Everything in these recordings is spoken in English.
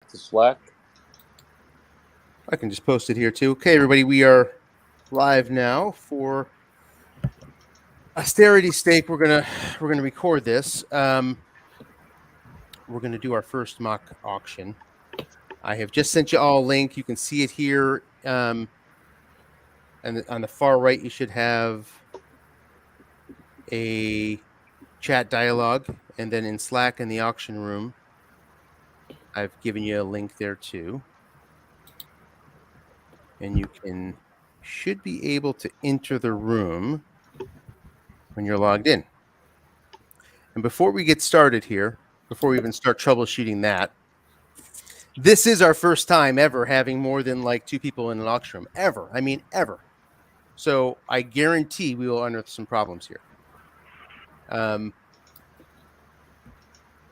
to Slack? I can just post it here too. Okay, everybody, we are live now. For austerity's sake, we're gonna record this. We're gonna do our first mock auction. I have just sent you all a link. You can see it here. And on the far right, you should have a chat dialogue, and then in Slack in the auction room, I've given you a link there too, and you should be able to enter the room when you're logged in. And before we get started here, before we even start troubleshooting that, this is our first time ever having more than like 2 people in an auction room. Ever. I mean, ever. So I guarantee we will unearth some problems here.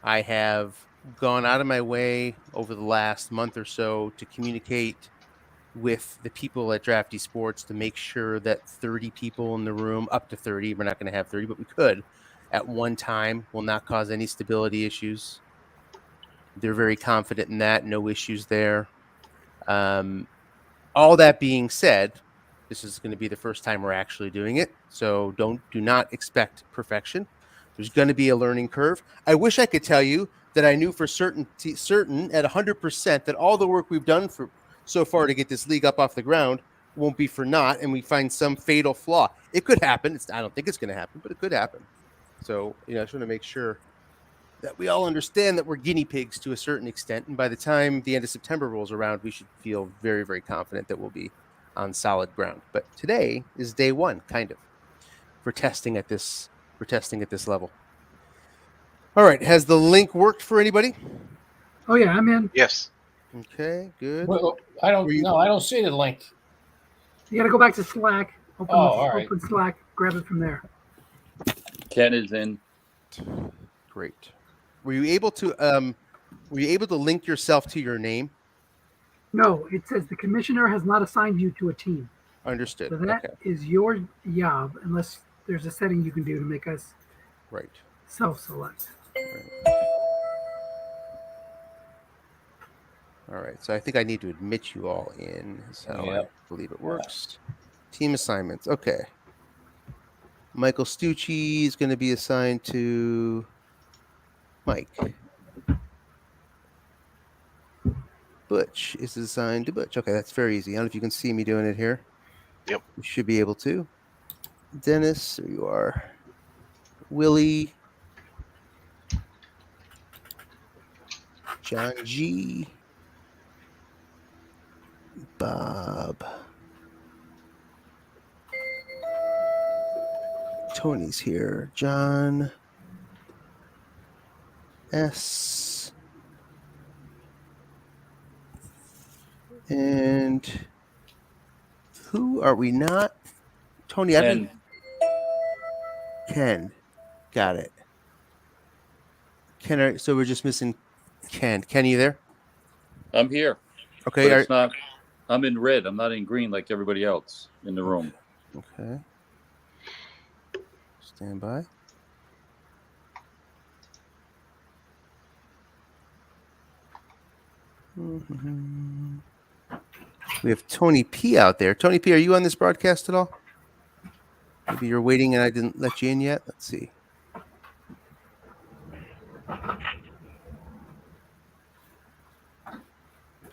I have gone out of my way over the last month or so to communicate with the people at Drafty Sports to make sure that 30 people in the room, up to 30, we're not going to have 30, but we could, at one time, will not cause any stability issues. They're very confident in that. No issues there. All that being said, this is going to be the first time we're actually doing it. So do not expect perfection. There's going to be a learning curve. I wish I could tell you that I knew for certain at 100% that all the work we've done so far to get this league up off the ground won't be for naught, and we find some fatal flaw. It could happen. I don't think it's going to happen, but it could happen. So, I just want to make sure that we all understand that we're guinea pigs to a certain extent. And by the time the end of September rolls around, we should feel very, very confident that we'll be on solid ground. But today is day one, kind of, for testing at this level. All right. Has the link worked for anybody? Oh yeah, I'm in. Yes. Okay, good. Well, I don't see the link. You got to go back to Slack. Open right. Slack. Grab it from there. Ken is in. Great. Were you able to link yourself to your name? No, it says the commissioner has not assigned you to a team. Understood. So that is your job, unless there's a setting you can do to make us self-select. Right. All right. So I think I need to admit you all in. Is how I believe it works. Team assignments. Okay. Michael Stucci is going to be assigned to Mike. Butch is assigned to Butch. Okay, that's very easy. I don't know if you can see me doing it here. Yep. You should be able to. Dennis, there you are. Willie. John G. Bob. Tony's here. John S. And who are we not? Tony, Ken. Got it. Ken, so we're just missing Ken. Ken, are you there? I'm here. Okay. But it's not. I'm in red. I'm not in green like everybody else in the room. Okay. Stand by. Mm-hmm. We have Tony P out there. Tony P, are you on this broadcast at all? Maybe you're waiting and I didn't let you in yet. Let's see.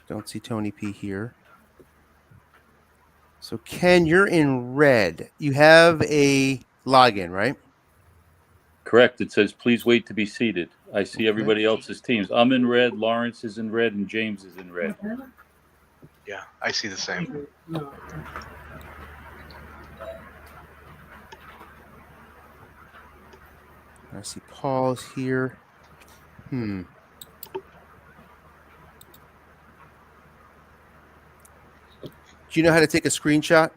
Don't see Tony P here. So Ken, you're in red. You have a login, right? Correct. It says, please wait to be seated. I see everybody else's teams. I'm in red, Lawrence is in red, and James is in red. Yeah, I see the same. I see Paul's here. Do you know how to take a screenshot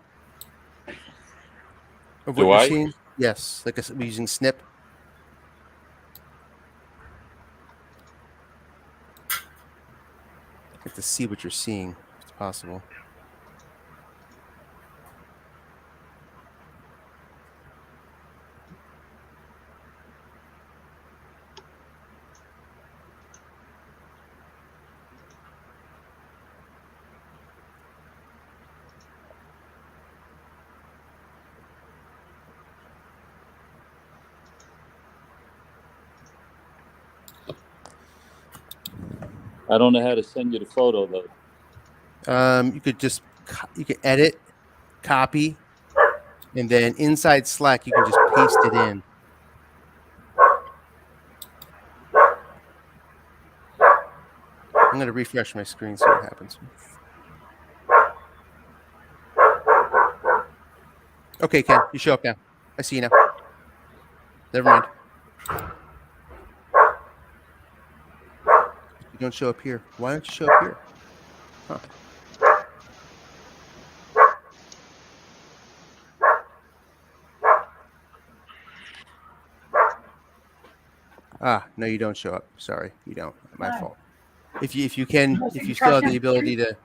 of what you're seeing? Yes, like using Snip. I have to see what you're seeing, if it's possible. I don't know how to send you the photo though. You could just you can edit, copy, and then inside Slack you can just paste it in. I'm going to refresh my screen, see what happens. Okay, Ken, you show up now. I see you now. Never mind. You don't show up here. Why don't you show up here? Huh. No, you don't show up. Sorry, you don't. My fault. If you still have the ability to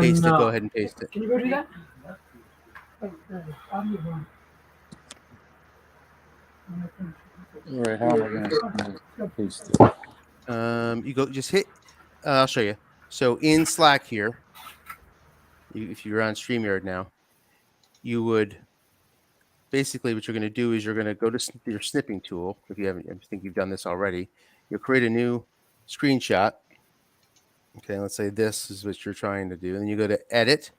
paste it, go ahead and paste it. Can you go do that? All right, how am I going to paste it? You go just hit. I'll show you. So in Slack here, if you're on StreamYard now, you would basically what you're going to do is you're going to go to your snipping tool. If you haven't, I think you've done this already. You'll create a new screenshot. Okay, let's say this is what you're trying to do. And then you go to edit,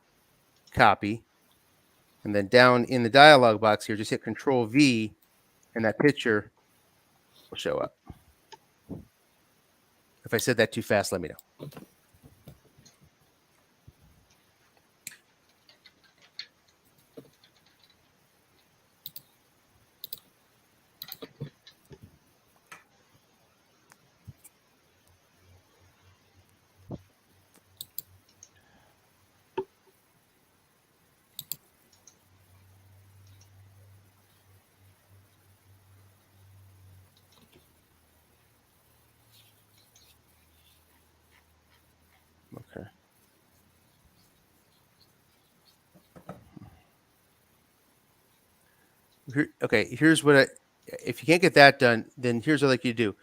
copy, and then down in the dialog box here, just hit Control V, and that picture will show up. If I said that too fast, let me know. Okay. Okay, here's what if you can't get that done, then here's what I'd like you to do.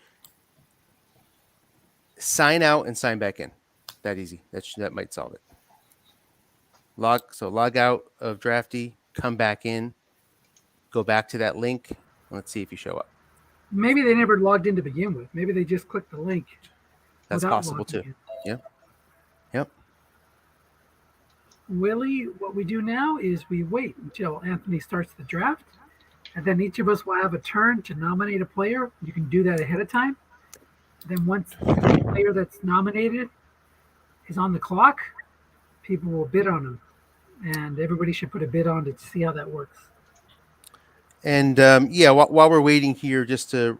Sign out and sign back in. That easy. That might solve it. Log out of Drafty, come back in, go back to that link, and let's see if you show up. Maybe they never logged in to begin with. Maybe they just clicked the link. That's possible too. In. Yep. Willie, what we do now is we wait until Anthony starts the draft, and then each of us will have a turn to nominate a player. You can do that ahead of time. Then once the player that's nominated is on the clock, people will bid on him, and everybody should put a bid on to see how that works. And while we're waiting here, just to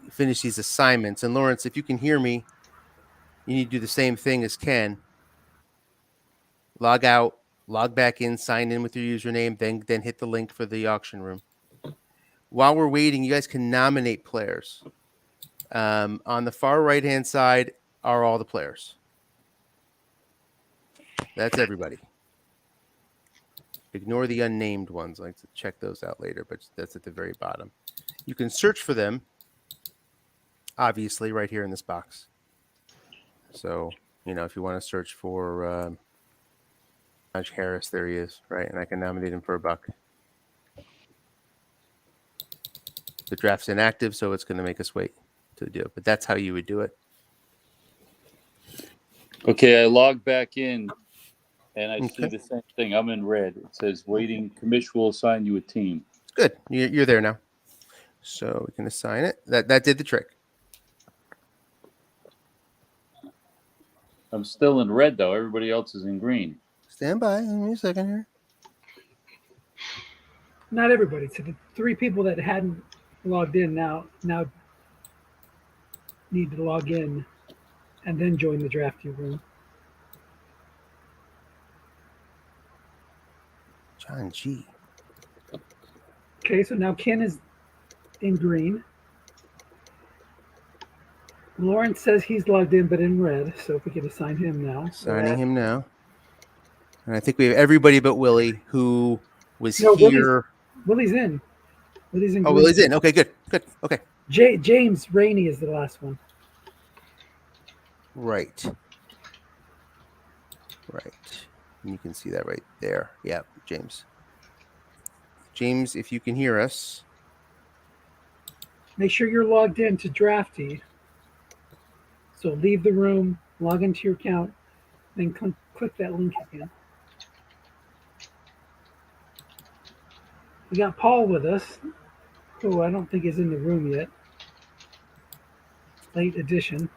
finish these assignments, and Lawrence, if you can hear me, you need to do the same thing as Ken. Log out, log back in, sign in with your username, then hit the link for the auction room. While we're waiting, you guys can nominate players. On the far right-hand side are all the players. That's everybody. Ignore the unnamed ones. I like to check those out later, but that's at the very bottom. You can search for them, obviously, right here in this box. So, if you want to search for Najee Harris, there he is, right? And I can nominate him for $1. The draft's inactive, so it's going to make us wait to do it. But that's how you would do it. Okay, I logged back in, and I see the same thing. I'm in red. It says waiting. Commish will assign you a team. Good. You're there now. So we can assign it. That did the trick. I'm still in red, though. Everybody else is in green. Stand by. Give me a second here. Not everybody. So the 3 people that hadn't logged in now need to log in and then join the drafty room. John G. Okay, so now Ken is in green. Lawrence says he's logged in, but in red. So if we could assign him now. Signing him now. And I think we have everybody but Willie who was here. Willie's in. Willie's in. Oh, Willie's in. Okay, good. Okay. James Rainey is the last one. Right. And you can see that right there. Yeah, James. James, if you can hear us. Make sure you're logged in to Drafty. So leave the room, log into your account, then click that link again. We got Paul with us, who I don't think is in the room yet. Late edition.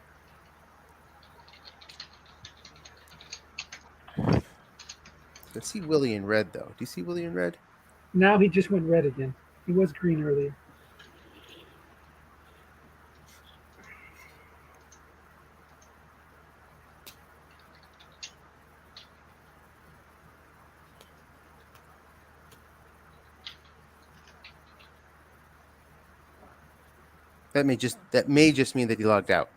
I see Willie in red, though. Do you see Willie in red? Now he just went red again. He was green earlier. That may just mean that he logged out.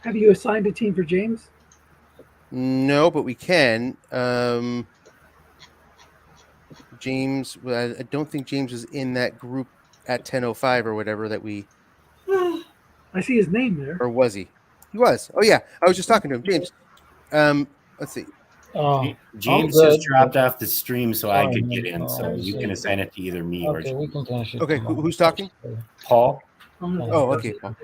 Have you assigned a team for James? No, but we can. James, well, I don't think James was in that group at 10:05 or whatever that we. I see his name there. Or was he? He was. Oh yeah, I was just talking to him, James. Let's see. James good, just dropped but- off the stream so I could get in. Oh, So you can assign it to either me or Okay, we can finish it. Okay, tomorrow. who's talking? Paul. Oh, okay, Paul.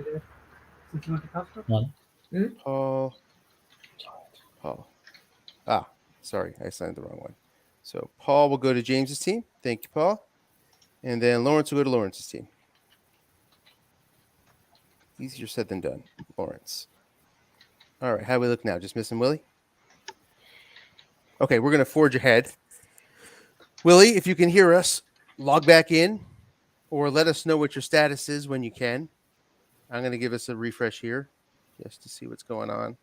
Since you went to Costco? None. Paul. Ah, sorry, I signed the wrong one. So Paul will go to James's team. Thank you, Paul. And then Lawrence will go to Lawrence's team. Easier said than done, Lawrence. All right, how do we look now? Just missing Willie? Okay, we're going to forge ahead. Willie, if you can hear us, log back in or let us know what your status is when you can. I'm going to give us a refresh here just to see what's going on.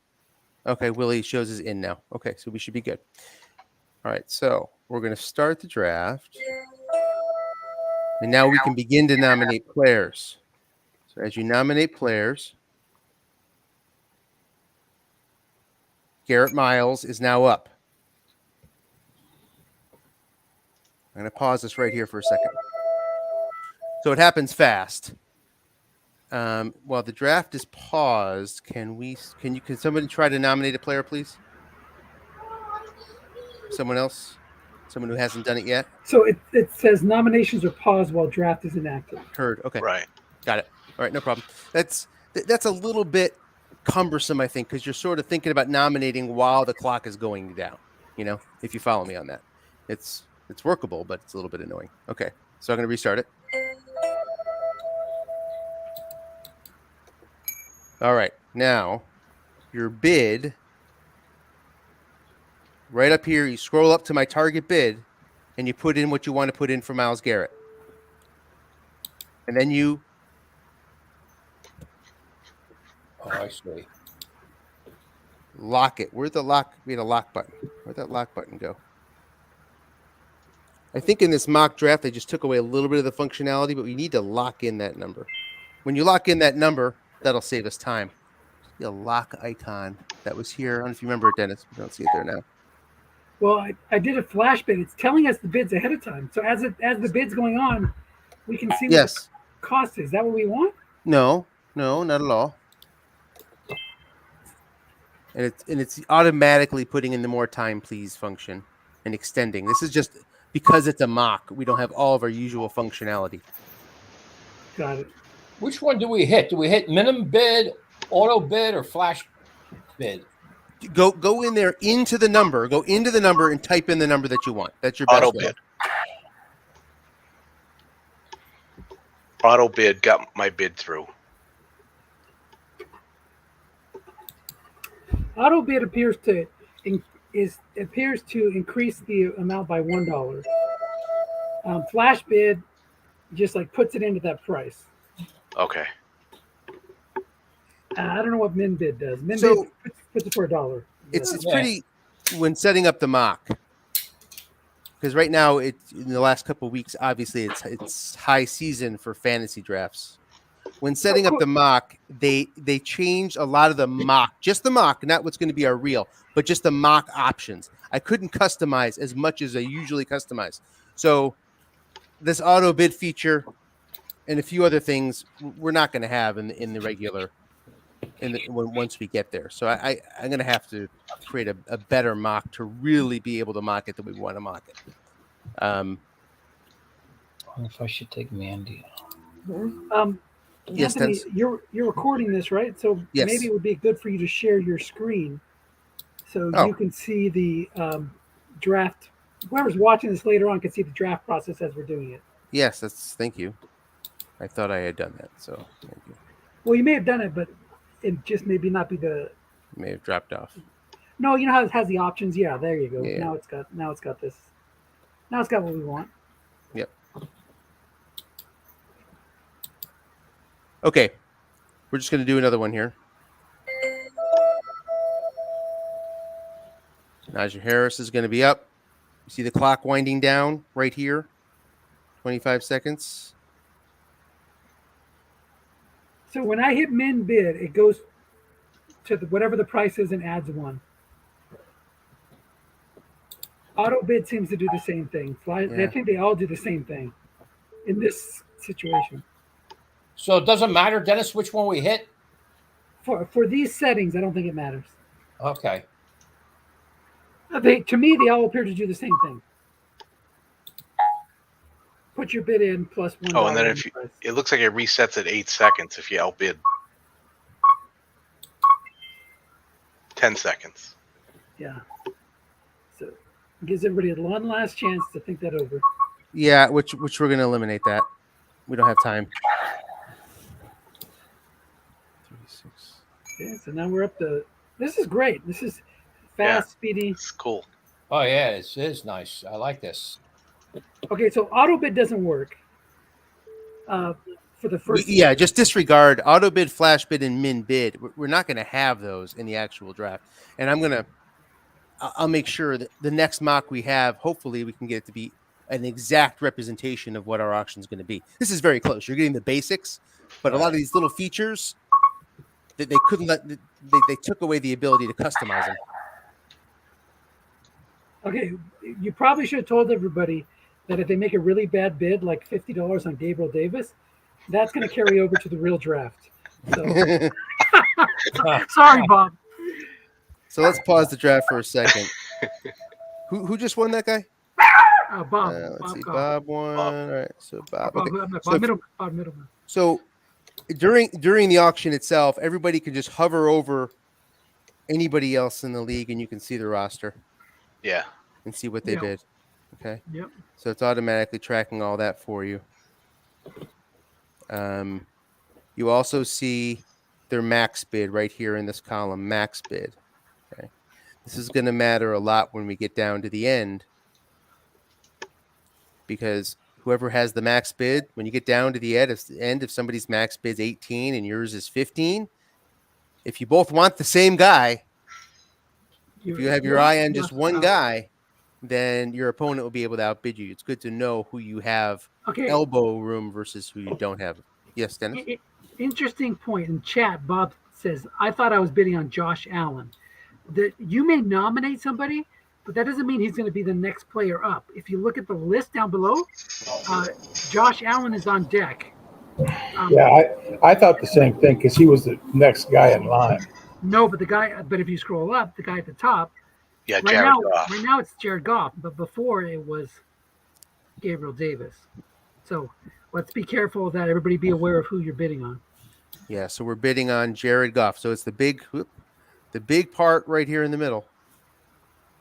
Okay, Willie shows us in now. Okay, so we should be good. All right, so we're going to start the draft. And now we can begin to nominate players. So as you nominate players, Garrett Miles is now up. I'm going to pause this right here for a second. So it happens fast. While the draft is paused, can somebody try to nominate a player, please? Someone else? Someone who hasn't done it yet? So it says nominations are paused while draft is inactive. Heard. Okay. Right. Got it. All right, no problem. That's a little bit cumbersome, I think, because you're sort of thinking about nominating while the clock is going down. You know, if you follow me on that, it's workable, but it's a little bit annoying. Okay, so I'm going to restart it. All right, now your bid right up here. You scroll up to my target bid, and you put in what you want to put in for Myles Garrett, and then you. Oh, I see. Lock it. Where'd the lock? We had a lock button. Where'd that lock button go? I think in this mock draft, they just took away a little bit of the functionality, but we need to lock in that number. When you lock in that number, that'll save us time. The lock icon that was here. I don't know if you remember it, Dennis. We don't see it there now. Well, I did a flash bid. It's telling us the bids ahead of time. So as the bid's going on, we can see what Yes. the cost is. Is that what we want? No, not at all. And it's automatically putting in the more time, please function and extending. This is just because it's a mock. We don't have all of our usual functionality. Got it. Which one do we hit? Do we hit minimum bid, auto bid, or flash bid? Go in there into the number. Go into the number and type in the number that you want. That's your best Auto way. bid. Auto bid got my bid through. Auto bid appears to increase the amount by $1. Flash bid just like puts it into that price. Okay. I don't know what min bid does. Min So- bid puts it for $1. It's Yeah. pretty when setting up the mock, because right now in the last couple of weeks, obviously it's high season for fantasy drafts. When setting up the mock, they changed a lot of the mock, just the mock, not what's going to be our real, but just the mock options. I couldn't customize as much as I usually customize. So this auto bid feature and a few other things we're not going to have in the regular once we get there. So I'm going to have to create a better mock to really be able to mock it the way we want to mock it. I don't know if I should take Mandy. Yes, Anthony, Dennis. you're recording this, right? So Yes. maybe it would be good for you to share your screen so Oh. you can see the draft. Whoever's watching this later on can see the draft process as we're doing it. Yes, thank you. I thought I had done that, so thank you. Well, you may have done it, but it just maybe not be the. It may have dropped off. No, you know how it has the options. Yeah, there you go. Yeah. Now it's got this. Now it's got what we want. Yep. Okay. We're just going to do another one here. Najee Harris is going to be up. You see the clock winding down right here. 25 seconds. So when I hit min bid, it goes to whatever the price is and adds one. Auto bid seems to do the same thing. I think they all do the same thing in this situation. So it doesn't matter, Dennis, which one we hit? For these settings, I don't think it matters. Okay. To me, they all appear to do the same thing. Put your bid in plus $1. Oh, and then if it looks like it resets at 8 seconds if you outbid. 10 seconds. Yeah. So it gives everybody one last chance to think that over. Yeah, which we're going to eliminate that. We don't have time. 36. Okay, so now we're up to. This is great. This is fast, speedy. It's cool. Oh, yeah, it is nice. I like this. Okay, so auto bid doesn't work. For the first. Yeah, just disregard auto bid, flash bid, and min bid. We're not going to have those in the actual draft. And I'll make sure that the next mock we have, hopefully we can get it to be an exact representation of what our auction is going to be. This is very close. You're getting the basics, but a lot of these little features that they couldn't they took away the ability to customize them. Okay, you probably should have told everybody that if they make a really bad bid, like $50 on Gabriel Davis, that's going to carry over to the real draft. So, sorry, Bob. So let's pause the draft for a second. Who just won that guy? Bob. Let's see. Goff. Bob won. All right. So Bob. Okay. Bob Middleman. So during the auction itself, everybody can just hover over anybody else in the league, and you can see the roster. Yeah. And see what they bid. Okay. Yep. So it's automatically tracking all that for you. You also see their max bid right here in this column, max bid. Okay. This is going to matter a lot when we get down to the end, because whoever has the max bid, when you get down to the end, if somebody's max bid's 18 and yours is 15, if you both want the same guy, if you have your eye on just one guy, then your opponent will be able to outbid you. It's good to know who you have elbow room versus who you don't have. Yes, Dennis? Interesting point. In chat, Bob says, I thought I was bidding on Josh Allen. That you may nominate somebody, but that doesn't mean he's going to be the next player up. If you look at the list down below, Josh Allen is on deck. I thought the same thing because he was the next guy in line. No, but if you scroll up, the guy at the top. Yeah, Jared Goff. Right now it's Jared Goff, but before it was Gabriel Davis. So let's be careful of that. Everybody be aware of who you're bidding on. Yeah, so we're bidding on Jared Goff. So it's the big part right here in the middle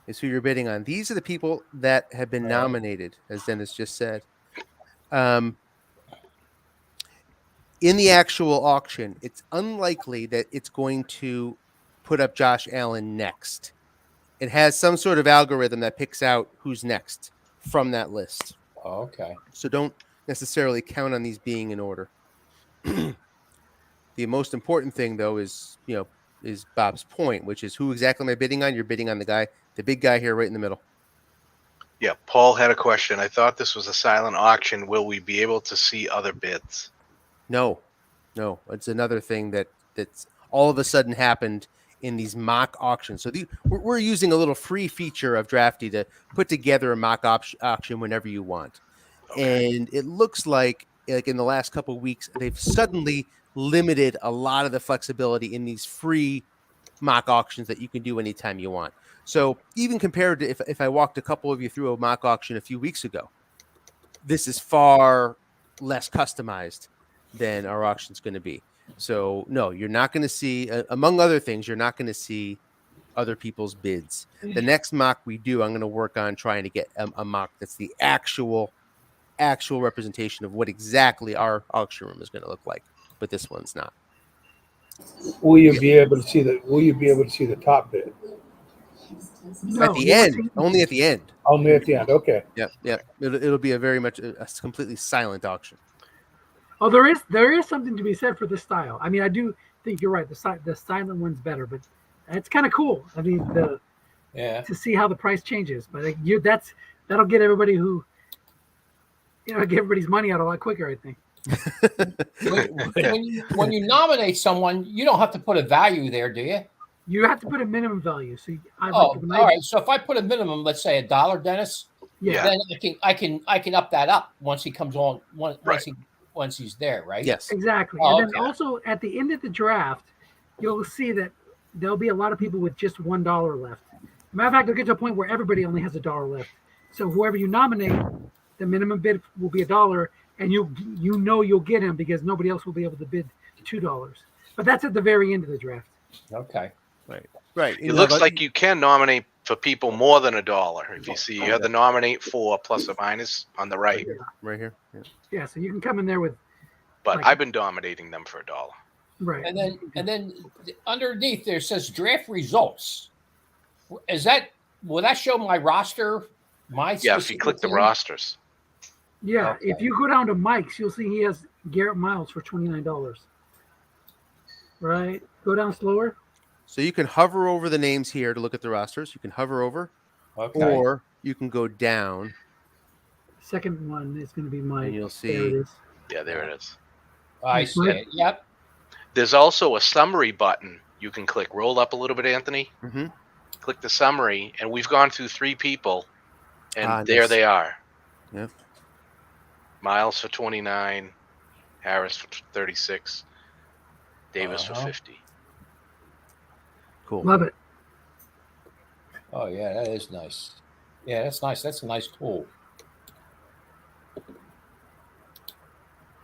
is who you're bidding on. These are the people that have been nominated, as Dennis just said. In the actual auction, it's unlikely that it's going to put up Josh Allen next. It has some sort of algorithm that picks out who's next from that list. Okay. So don't necessarily count on these being in order. The most important thing, though, is Bob's point, which is who exactly am I bidding on? You're bidding on the big guy here right in the middle. Yeah, Paul had a question. I thought this was a silent auction. Will we be able to see other bids? No. It's another thing that's all of a sudden happened in these mock auctions. So we're using a little free feature of Drafty to put together a mock auction whenever you want. Okay. And it looks like in the last couple of weeks, they've suddenly limited a lot of the flexibility in these free mock auctions that you can do anytime you want. So even compared to if I walked a couple of you through a mock auction a few weeks ago, this is far less customized than our auction's going to be. So no, you're not going to see, among other things, you're not going to see other people's bids. The next mock we do, I'm going to work on trying to get a mock that's the actual representation of what exactly our auction room is going to look like. But this one's not. Will you be able to see the top bid? No, At the you won't end, see- only at the end. Only at the end. Okay. Yep. It'll be a very much a completely silent auction. Oh, there is something to be said for this style. I mean, I do think you're right. The silent one's better, but it's kind of cool. I mean, to see how the price changes. But that'll get everybody get everybody's money out a lot quicker, I think. When you nominate someone, you don't have to put a value there, do you? You have to put a minimum value. So All right. So if I put a minimum, let's say $1, Dennis, yeah. then I can up that up once he comes on. Once he's there, right? Yes. Exactly. Oh, And then okay. also at the end of the draft, you'll see that there'll be a lot of people with just $1 left. Matter of fact, it'll get to a point where everybody only has $1 left. So whoever you nominate, the minimum bid will be $1, and you'll get him because nobody else will be able to bid $2. But that's at the very end of the draft. Okay. Right. It looks like you can nominate for people more than $1. If you see, you have the nominate for plus or minus on the right. Right here. Yeah. Yeah, so you can come in there with But Like- I've been dominating them for $1. right. And then underneath there says draft results. Will that show my roster? Yeah, if you specific click the team? rosters. Yeah, Okay. if you go down to Mike's, you'll see he has Garrett Miles for $29. Right? Go down slower. So you can hover over the names here to look at the rosters. You can hover over, Okay. or you can go down, Second one is going to be Mike. and you'll There it see. is. Yeah, there it is. I see it. Yep. There's also a summary button you can click. Roll up a little bit, Anthony. Mhm. Click the summary, and we've gone through 3 people, and there nice. they are. Yep. Miles for 29, Harris for 36, Davis for Uh-huh. 50. Cool. Love it. Oh yeah, that is nice. Yeah, that's nice. That's a nice tool.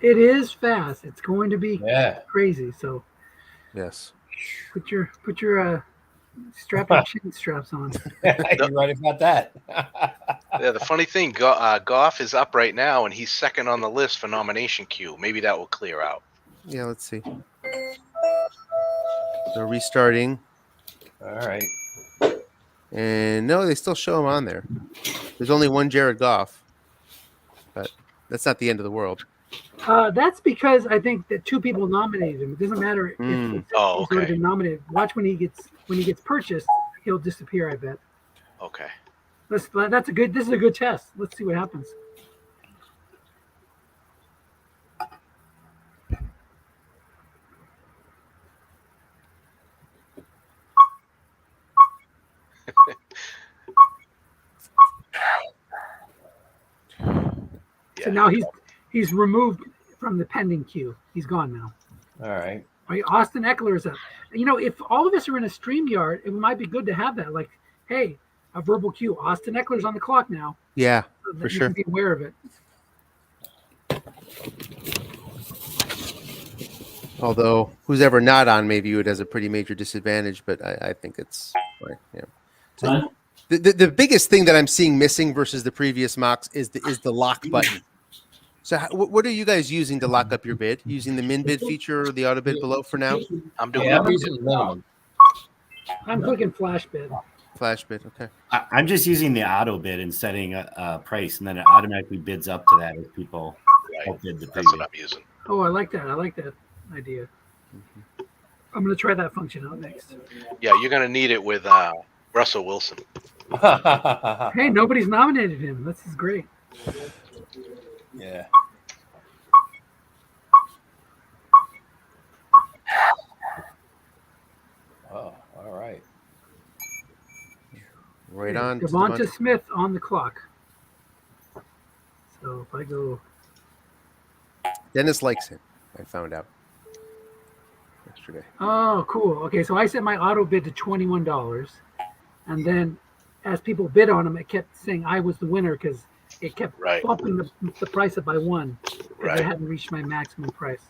It is fast. It's going to be Yeah. crazy. So Yes. put your strap your chin straps on. You're right about that. Yeah, the funny thing, Goff is up right now, and he's second on the list for nomination queue. Maybe that will clear out. Yeah. Let's see. So restarting, All right. and no, they still show him on there. There's only one Jared Goff, but that's not the end of the world. That's because I think that 2 people nominated him. It doesn't matter if he's Oh, already okay. been nominated. Watch when he gets purchased, he'll disappear. I bet. Okay. This is a good test. Let's see what happens. Yeah. So now he's removed from the pending queue. He's gone now. All right. Right, Austin Eckler is up. If all of us are in a StreamYard, it might be good to have that. Like, hey, a verbal cue. Austin Eckler's on the clock now. Yeah. So that For you sure. can be aware of it. Although who's ever not on may view it as a pretty major disadvantage, but I think it's fine. Yeah. So the biggest thing that I'm seeing missing versus the previous mocks is the lock button. So what are you guys using to lock up your bid? Using the min bid feature or the auto bid below for now? I'm doing Yeah, I'm it. using the minimum. I'm clicking flash bid. Flash bid. Okay. I'm just using the auto bid and setting a price, and then it automatically bids up to that as people Right. bid the That's previous. what I'm using. Oh, I like that. I like that idea. I'm going to try that function out next. Yeah, you're going to need it with Russell Wilson. Hey, nobody's nominated him. This is great. Yeah. Oh, all right. Right on. to Devonta Devonta. Smith on the clock. So if I go, Dennis likes him. I found out yesterday. oh, cool. Okay, so I set my auto bid to $21, and then as people bid on him, it kept saying I was the winner because it kept Right. bumping the price up by 1 because I Right. hadn't reached my maximum price.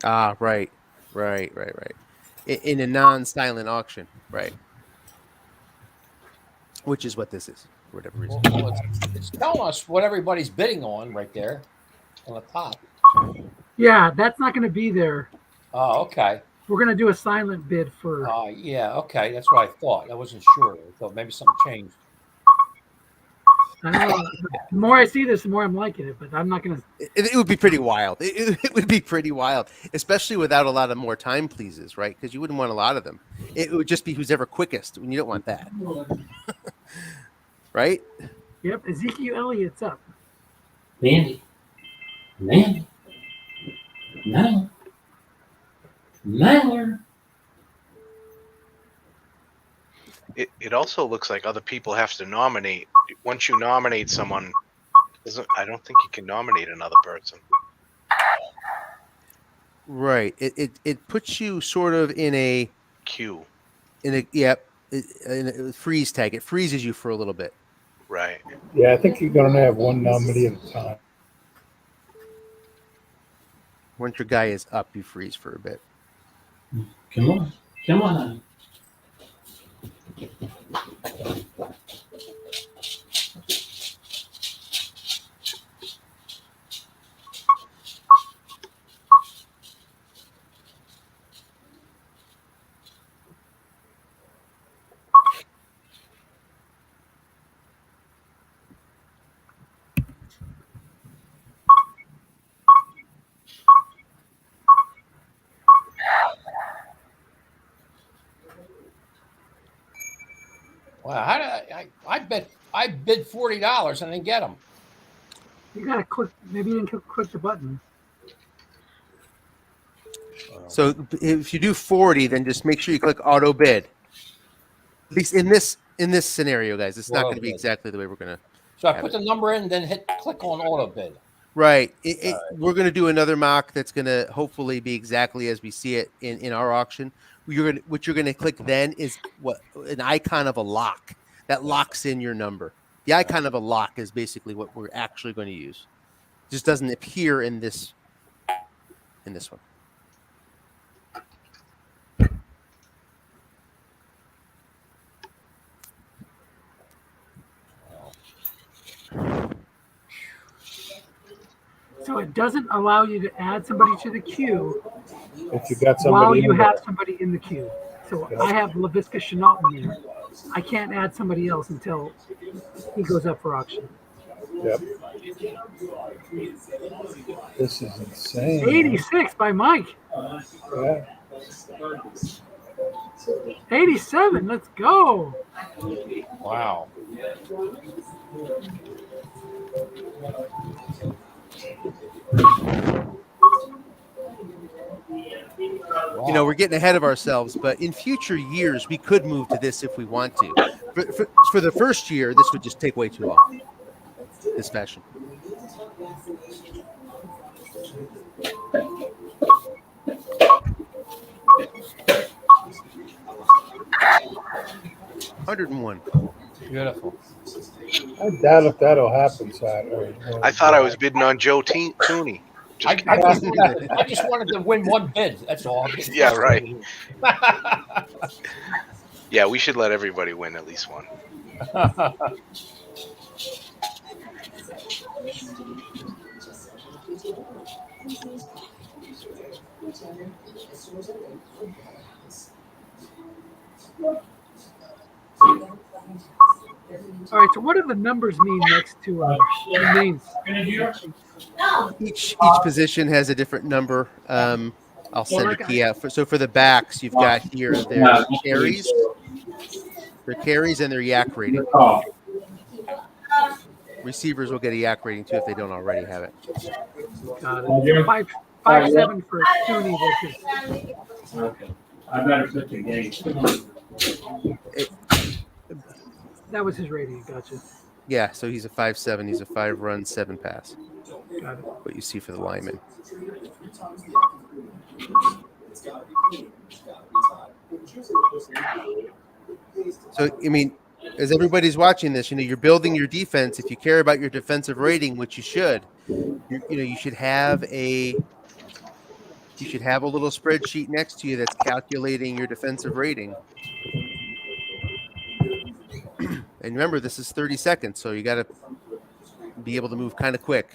Ah, right. In a non-silent auction, right? Which is what this is, for whatever reason. Well, it's telling us what everybody's bidding on right there on the top. Yeah, that's not going to be there. Oh, okay. We're going to do a silent bid for. Yeah, okay. That's what I thought. I wasn't sure. I thought maybe something changed. I don't know. The more I see this, the more I'm liking it. But I'm not going to. It would be pretty wild. It would be pretty wild, especially without a lot of more time pleases, right? Because you wouldn't want a lot of them. It would just be who's ever quickest, and you don't want that, right? Yep, Ezekiel Elliott's up. Mandy. Mailer. It also looks like other people have to nominate. Once you nominate someone, I don't think you can nominate another person. Right. It puts you sort of in a Queue. in a freeze tag. It freezes you for a little bit. Right. Yeah, I think you're gonna have one nominee at a time. Once your guy is up, you freeze for a bit. Come on. Wow, how did I bid $40 and didn't get them. You got to click. Maybe you didn't click the button. So if you do 40, then just make sure you click auto bid. At least in this scenario, guys, it's not going to be exactly the way we're going to. So I put the number in, then hit click on auto bid. Right. We're going to do another mock that's going to hopefully be exactly as we see it in our auction. What you're going to click then is an icon of a lock that locks in your number. The icon of a lock is basically what we're actually going to use. It just doesn't appear in this one. So it doesn't allow you to add somebody to the queue If you got while somebody you in have there. somebody in the queue. So I have LaVisca Chenault in there. I can't add somebody else until he goes up for auction. Yep. This is insane. 86 by Mike. Yeah. 87. Let's go. Wow. You know, we're getting ahead of ourselves, but in future years, we could move to this if we want to. For the first year, this would just take way too long. This fashion. $101. Beautiful. I doubt if that'll happen, Saturday. I thought I was bidding on Joe Tooney. I just wanted to win one bid. That's all. Yeah, right. Yeah, we should let everybody win at least one. All right. So what do the numbers mean next to the names? Each position has a different number. I'll send a key out. So for the backs, you've got here their carries. Their carries and their yak rating. Receivers will get a yak rating too if they don't already have it. Got it. 5.7 for Tooney versus. Okay. I better put the gate. That was his rating. Gotcha. Yeah, so he's a 5.7. He's a 5-run, 7-pass. Got it. What you see for the lineman. So, I mean, as everybody's watching this, you know, you're building your defense. If you care about your defensive rating, which you should, you should have a You should have a little spreadsheet next to you that's calculating your defensive rating. And remember, this is 30 seconds, so you got to be able to move kind of quick.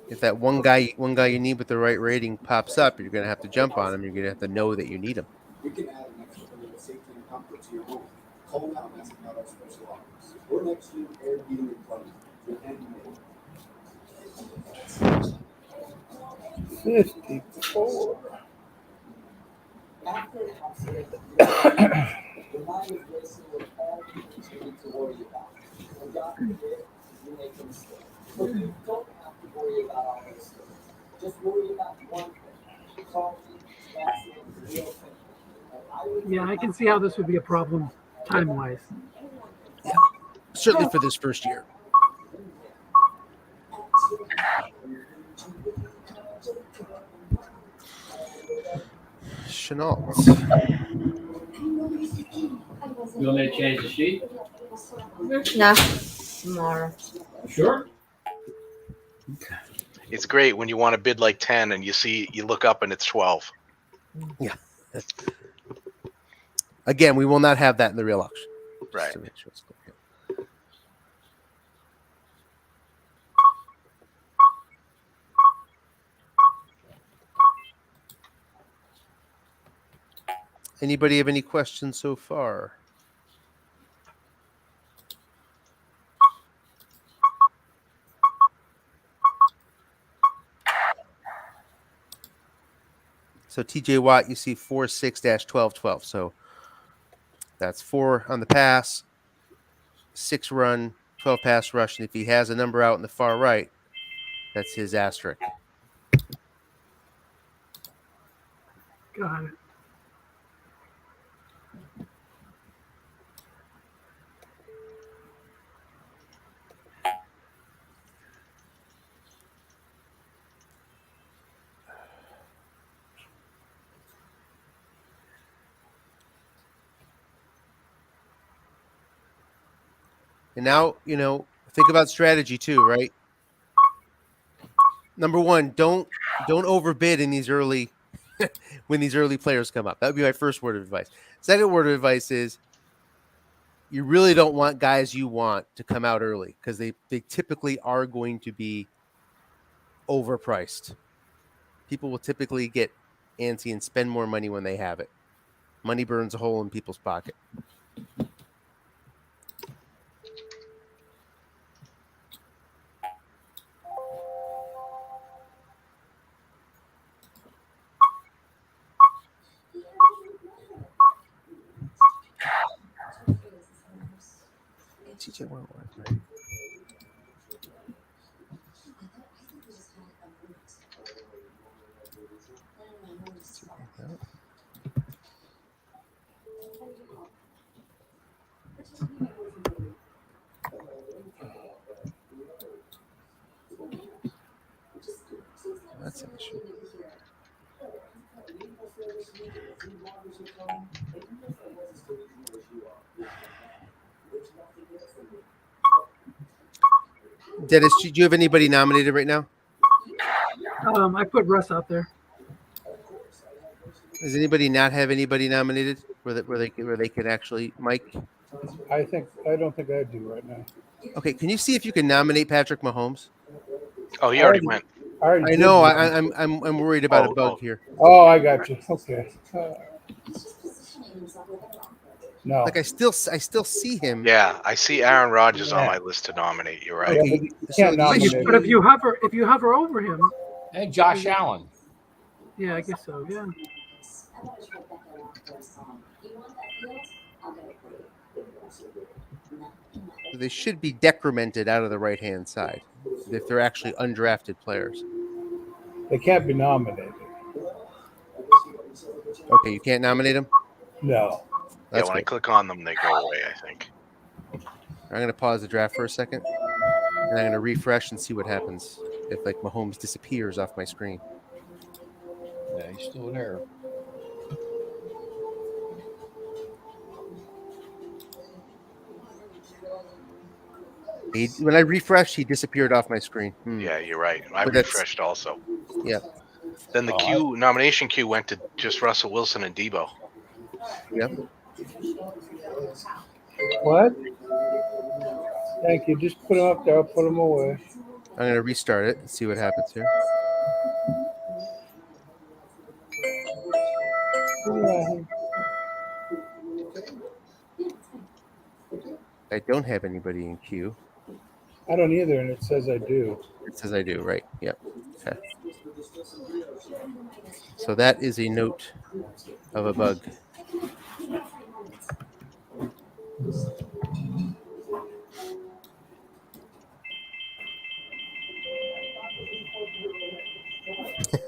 If that one guy you need with the right rating pops up, you're going to have to jump on him. You're going to have to know that you need him. We can add an extra layer of safety and comfort to your home. Call now and ask about our special offers. We're next to you, air, heating, and plumbing. Your handmade. 54. After an accident, your mind is racing with all you need to worry about. And God forbid, you make a mistake. But you don't have to worry about all those things. Just worry about one thing. Call me. That's it. Real thing. Yeah, I can see how this would be a problem time-wise. Certainly for this first year. Chenault. You want me to change the sheet? No, tomorrow. Sure. It's great when you want to bid like 10 and you look up and it's 12. Yeah. Again, we will not have that in the real auction. Just Right. to make sure it's clear. Anybody have any questions so far? So TJ Watt, you see 46-1212. So that's 4 on the pass, 6 run, 12 pass rush. And if he has a number out in the far right, that's his asterisk. Got it. And now, think about strategy too, right? Number one, don't overbid in these early when these early players come up. That would be my first word of advice. Second word of advice is you really don't want guys you want to come out early because they typically are going to be overpriced. People will typically get antsy and spend more money when they have it. Money burns a hole in people's pocket. TJ went right. That's an issue. Dennis, do you have anybody nominated right now? I put Russ out there. Does anybody not have anybody nominated where they can actually, Mike? I don't think I do right now. Okay, can you see if you can nominate Patrick Mahomes? Oh, he already went. I know. I'm worried about a bug here. Oh, I got you. Okay. No. Like I still see him. Yeah, I see Aaron Rodgers on my list to nominate. You're right. Yeah, but you can't nominate. But if you hover over him, And Josh Allen. yeah, I guess so. Yeah. They should be decremented out of the right-hand side if they're actually undrafted players. They can't be nominated. Okay, you can't nominate them? No. That's when I good. click on them, they go away, I think. I'm going to pause the draft for a second, and I'm going to refresh and see what happens if like Mahomes disappears off my screen. Yeah, he's still there. When I refreshed, he disappeared off my screen. Yeah, you're right. I But that's- refreshed also. Yeah. Then the nomination queue went to just Russell Wilson and Debo. Yep. What? Thank you. Just put them up there. I'll put them away. I'm going to restart it and see what happens here. I don't have anybody in queue. I don't either, and it says I do. It says I do, right? Yep. Okay. So that is a note of a bug.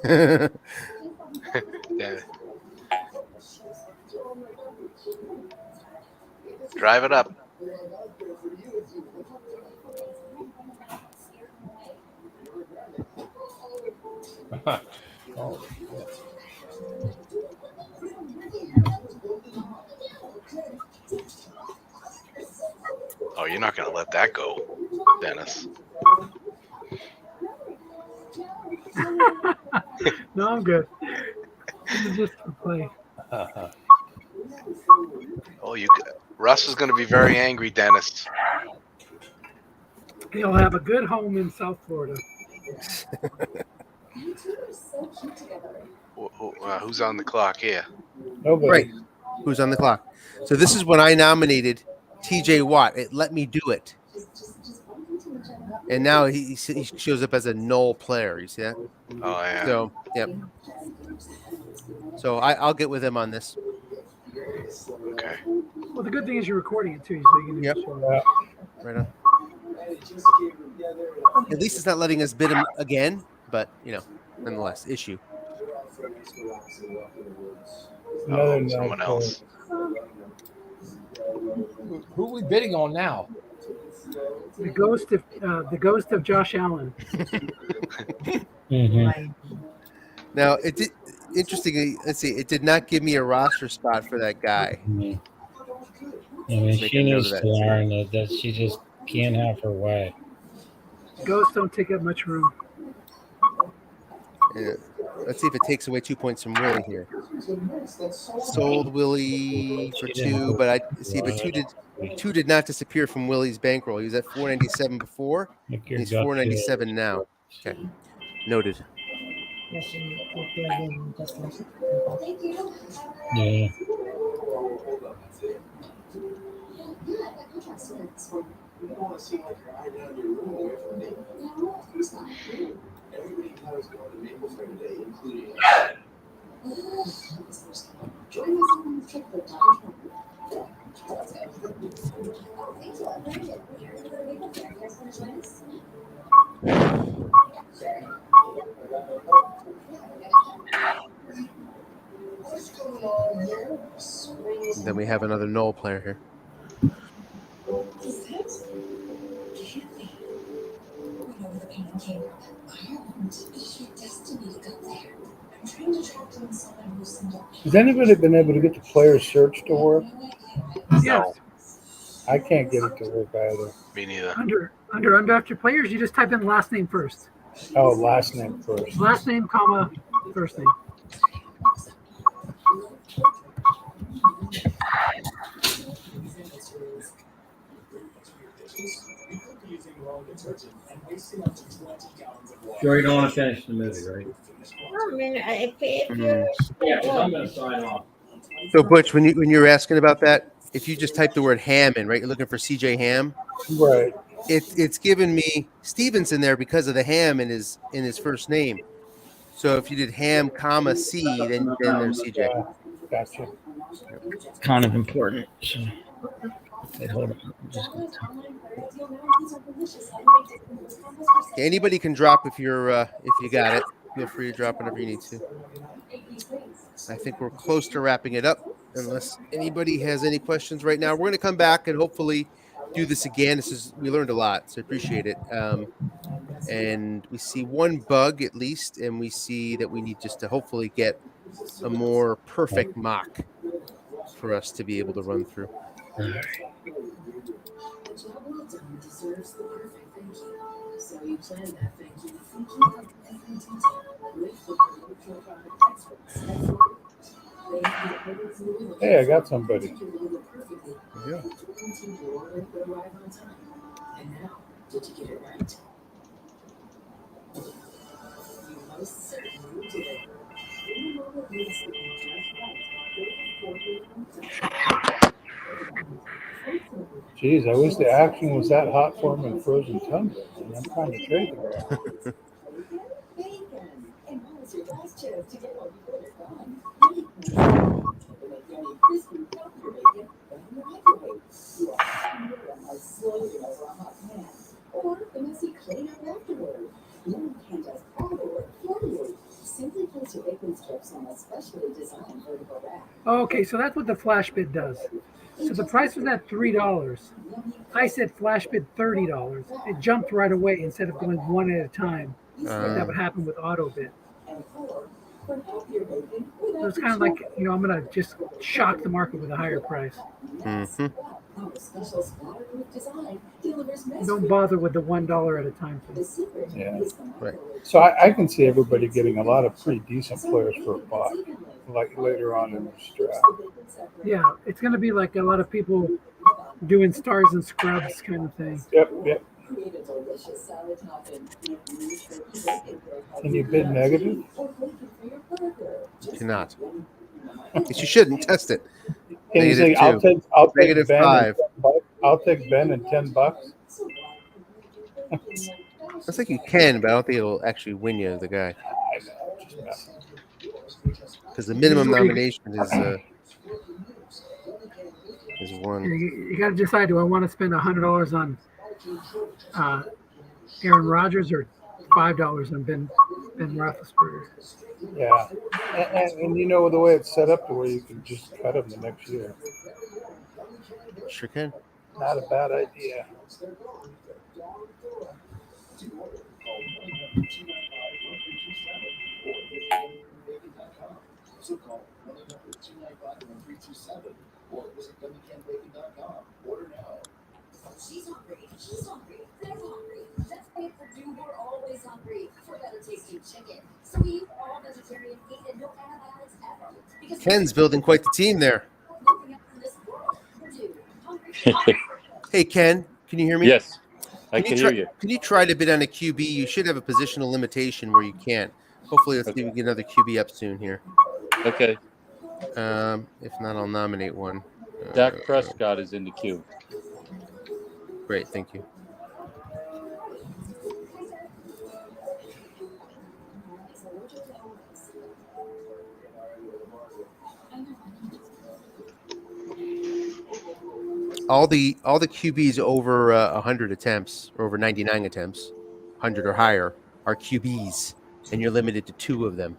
Yeah. Drive it up. Oh, Oh, you're not going to let that go, Dennis. No, I'm good. This is just for play. Oh, Russ is going to be very angry, Dennis. He'll have a good home in South Florida. Who's on the clock here? Nobody. Right. Who's on the clock? So this is when I nominated TJ Watt. It let me do it. And now he shows up as a null player. You see that? Oh, yeah. So, yep. So I'll get with him on this. Okay. Well, the good thing is you're recording it too, so you can. Yep. Right on. At least it's not letting us bid him again, but nonetheless, issue. Another Someone no else. Who are we bidding on now? The ghost of Josh Allen. Mhm. Now it did. Interestingly, let's see. It did not give me a roster spot for that guy. Mhm. I mean, Make she a note needs of that, to learn that she just can't have her way. Ghosts don't take up much room. Yeah. Let's see if it takes away 2 points from Willie here. Sold Willie for She didn't 2, go but I see, but right. two did not disappear from Willie's bankroll. He was at 497 before, Like and your he's gut 497 feel. now. Okay, noted. Yeah. And then we have another null player here. Has anybody been able to get the player search to work? Yes. I can't get it to work either. Me neither. Under undrafted players, you just type in last name first. Oh, last name first. Last name, comma, first name. Sure, you don't want to finish the movie, right? I mean, if Mhm. you're Yeah, because I'm going to sign off. So Butch, when you're asking about that, if you just type the word Ham in, right, you're looking for CJ Ham. Right. It's given me Stevenson there because of the Ham in his first name. So if you did Ham, comma C, then there's CJ. Gotcha. Kind of important. So, wait, hold on. I'm just gonna talk. Anybody can drop if you got it. Feel free to drop whenever you need to. I think we're close to wrapping it up. Unless anybody has any questions right now, we're going to come back and hopefully do this again. We learned a lot, so I appreciate it. And we see one bug at least, and we see that we need just to hopefully get a more perfect mock for us to be able to run through. So you plan that thing to thinking of every detail with the electronic experts at Ford. They have the ability to deliver. Hey, I got somebody. To deliver perfectly. There you go. And guarantee your order will arrive on time. And now, did you get it right? You most certainly did. In the moment when it's looking just right, go to Ford. Geez, I wish the action was that hot for him in Frozen Tundra. And I'm trying to trade him. Bacon. And now it's your last chance to get what you ordered gone. Make yummy, crispy, healthier bacon in the microwave. You are slowly over a hot pan. Or the messy cleanup afterward. No one can just all the work for you. Simply place your bacon strips on a specially designed vertical rack. Okay, so that's what the flash bid does. So the price was at $3. I said flash bid $30. It jumped right away instead of going one at a time. That would happen with auto bid. So it's kind of like, I'm going to just shock the market with a higher price. Mm-hmm. Don't bother with the $1 at a time thing. Yeah. Right. So I can see everybody getting a lot of pretty decent players for a buck, like later on in the draft. Yeah, it's going to be like a lot of people doing stars and scrubs kind of thing. Yep. Can you bid negative? You cannot. You shouldn't test it. Can you say, -2. I'll take -5. Ben. I'll take Ben and $10. I think you can, but I don't think it'll actually win you the guy. Because the minimum nomination is one. You got to decide: do I want to spend $100 on Aaron Rodgers or $5 on Ben Roethlisberger? Yeah, and you know the way it's set up to where you can just cut him the next year. Sure can. Not a bad idea. So call 1-800-295-1327 or visit WCANBacon.com. Order now. She's hungry. He's hungry. They're hungry. Let's pay for do. We're always hungry for better tasting chicken. So we eat all vegetarian meat and no antibiotics ever. Because Ken's building quite the team there. nothing else in this world. Dude, hungry. Hey, Ken, can you hear me? Yes, I can hear you. Can you try to bid on a QB? You should have a positional limitation where you can't. Hopefully, let's see if we can get another QB up soon here. Okay. If not, I'll nominate one. Dak Prescott is in the queue. Great, thank you. All the QBs over 100 attempts or over 99 attempts, 100 or higher, are QBs, and you're limited to 2 of them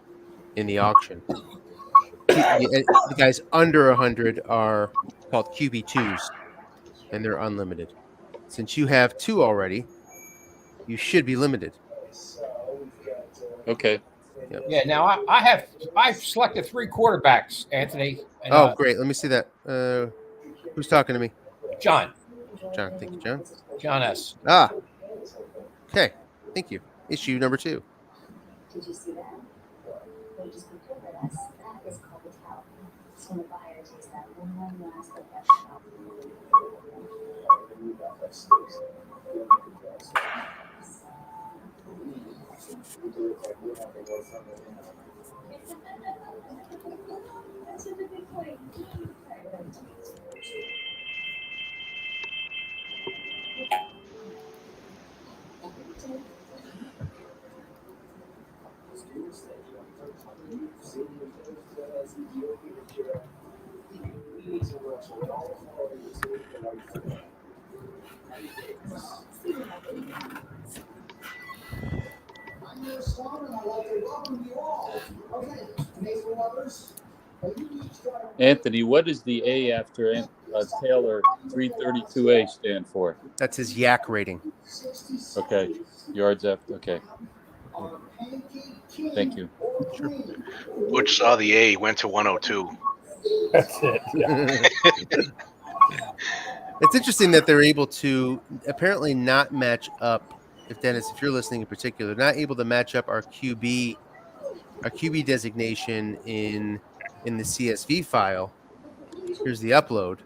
in the auction. The guys under 100 are called QB2s, and they're unlimited. Since you have 2 already, you should be limited. Okay. Yep. Yeah. Now I've selected 3 quarterbacks, Anthony. And, Oh, great. Let me see that. Who's talking to me? John. John. Thank you, John. John S. Ah. Okay. Thank you. Issue number 2. Did you see that? They just put over us. That is called a towel. So when the buyer takes that one last professional. That's a good point. Anthony, what does the A after Taylor 332A stand for? That's his yak rating. Okay. Yards after. Okay. Thank you. Sure. Butch saw the A, went to 102. That's it. It's interesting that they're able to apparently not match up if Dennis, if you're listening in particular, not able to match up our QB designation in the CSV file. Here's the upload.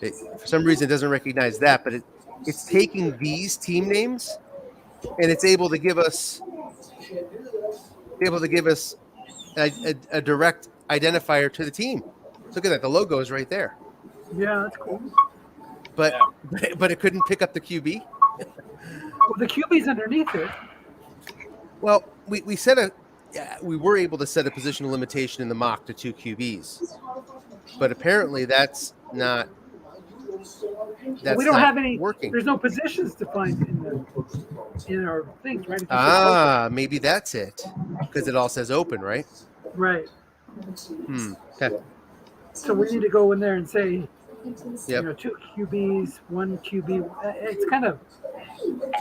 It, for some reason, it doesn't recognize that, but it's taking these team names and it's able to give us a direct identifier to the team. Look at that. The logo is right there. Yeah, that's cool. But it couldn't pick up the QB. Well, the QB's underneath it. Well, we were able to set a positional limitation in the mock to 2 QBs, but apparently that's not. We don't have any working. There's no positions defined in our things, right? Maybe that's it, because it all says open, right? Right. Okay. So we need to go in there and say, Yep. 2 QBs, 1 QB. It's kind of,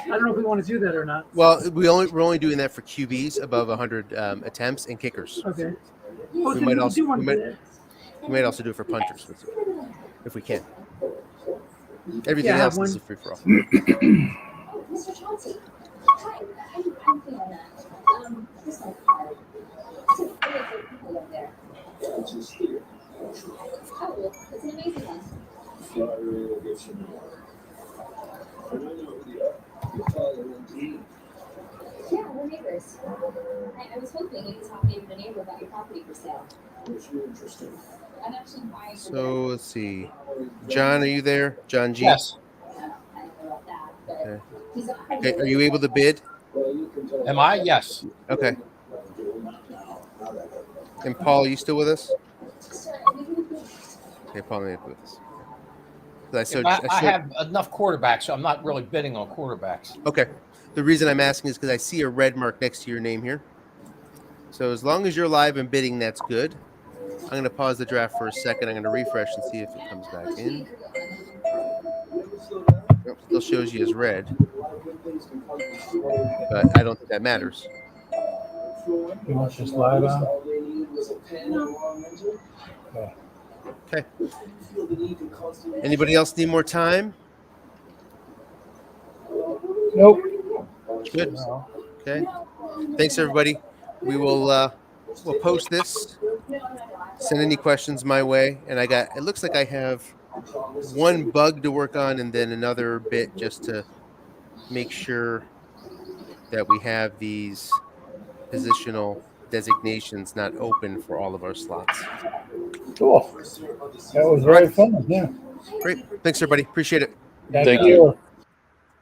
I don't know if we want to do that or not. Well, we're only doing that for QBs above 100 attempts and kickers. Okay. We might also do it for punters if we can. Everything else is a free for all. Mr. Chauncey, hi. I'm Fiona. Here's my card. It's really great people up there. Just here. Oh, it's an amazing one. Yeah, we're neighbors. I was hoping you could talk maybe to a neighbor about your property for sale. I'm actually buying. So let's see. John, are you there? John G? Yes. Okay. Are you able to bid? Am I? Yes. Okay. And Paul, are you still with us? Okay, Paul, you're with us. I have enough quarterbacks, so I'm not really bidding on quarterbacks. Okay. The reason I'm asking is because I see a red mark next to your name here. So as long as you're live and bidding, that's good. I'm going to pause the draft for a second. I'm going to refresh and see if it comes back in. Nope, still shows you as red. But I don't think that matters. You want to slide on? Okay. Anybody else need more time? Nope. Good. Okay. Thanks, everybody. We will we'll post this. Send any questions my way. And it looks like I have one bug to work on and then another bit just to make sure that we have these positional designations not open for all of our slots. Cool. That was very fun. Yeah. Great. Thanks, everybody. Appreciate it. Thank you.